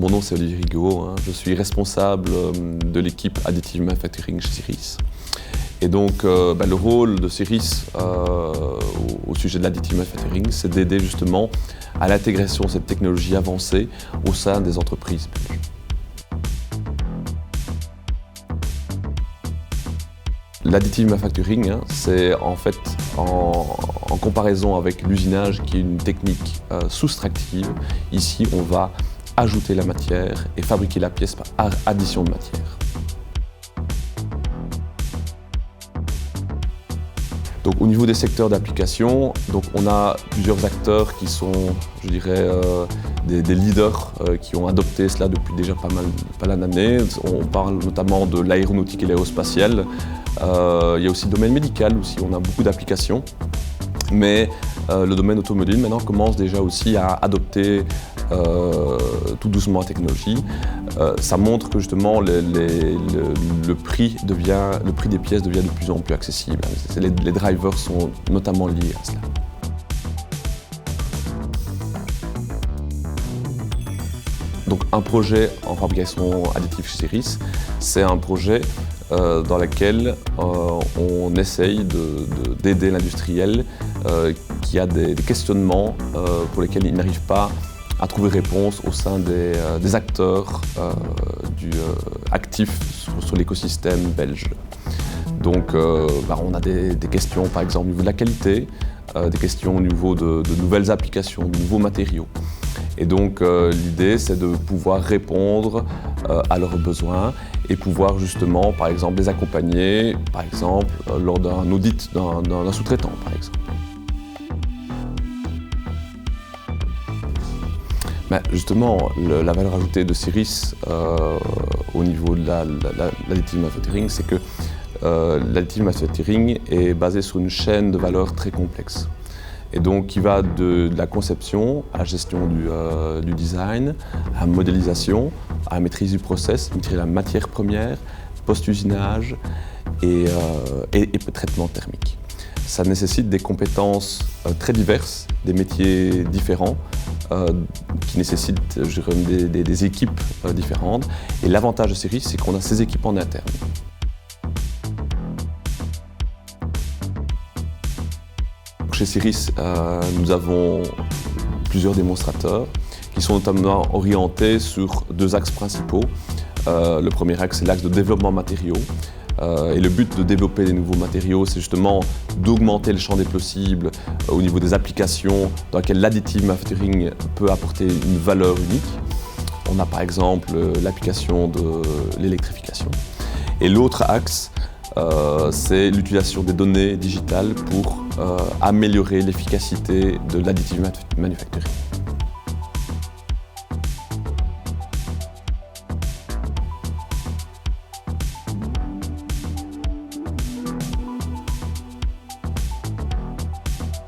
Mon nom c'est Olivier Rigaud, je suis responsable de l'équipe Additive Manufacturing chez Siris. Et donc le rôle de Siris au sujet de l'Additive Manufacturing, c'est d'aider justement à l'intégration de cette technologie avancée au sein des entreprises belges. L'Additive Manufacturing, c'est en fait en comparaison avec l'usinage qui est une technique soustractive. Ici, on va ajouter la matière et fabriquer la pièce par addition de matière. Donc, au niveau des secteurs d'application, on a plusieurs acteurs qui sont, je dirais, des leaders qui ont adopté cela depuis déjà pas mal d'années. On parle notamment de l'aéronautique et l'aérospatiale. Il y a aussi le domaine médical, on a beaucoup d'applications. Mais le domaine automobile maintenant commence déjà aussi à adopter tout doucement la technologie. Ça montre que justement le prix des pièces devient de plus en plus accessible. Les drivers sont notamment liés à cela. Donc un projet en fabrication additive chez Siris, c'est un projet dans lequel on essaye d'aider l'industriel qui a des questionnements pour lesquels il n'arrive pas à trouver réponse au sein des acteurs actifs sur l'écosystème belge. Donc on a des questions par exemple au niveau de la qualité, des questions au niveau de nouvelles applications, de nouveaux matériaux. Et donc l'idée c'est de pouvoir répondre à leurs besoins et pouvoir justement par exemple les accompagner par exemple lors d'un audit d'un sous-traitant par exemple. Justement, la valeur ajoutée de Siris au niveau de l'additive manufacturing, c'est que l'additive manufacturing est basée sur une chaîne de valeur très complexe. Et donc qui va de la conception à la gestion du design, à la modélisation, à la maîtrise du process, la matière première, post-usinage et traitement thermique. Ça nécessite des compétences très diverses, des métiers différents, qui nécessitent des équipes différentes. Et l'avantage de Siris, c'est qu'on a ces équipes en interne. Chez Siris, nous avons plusieurs démonstrateurs qui sont notamment orientés sur deux axes principaux. Le premier axe, c'est l'axe de développement matériaux. Et le but de développer des nouveaux matériaux, c'est justement d'augmenter le champ des possibles au niveau des applications dans lesquelles l'additive manufacturing peut apporter une valeur unique. On a par exemple l'application de l'électrification. Et l'autre axe, c'est l'utilisation des données digitales pour améliorer l'efficacité de l'additive manufacturing.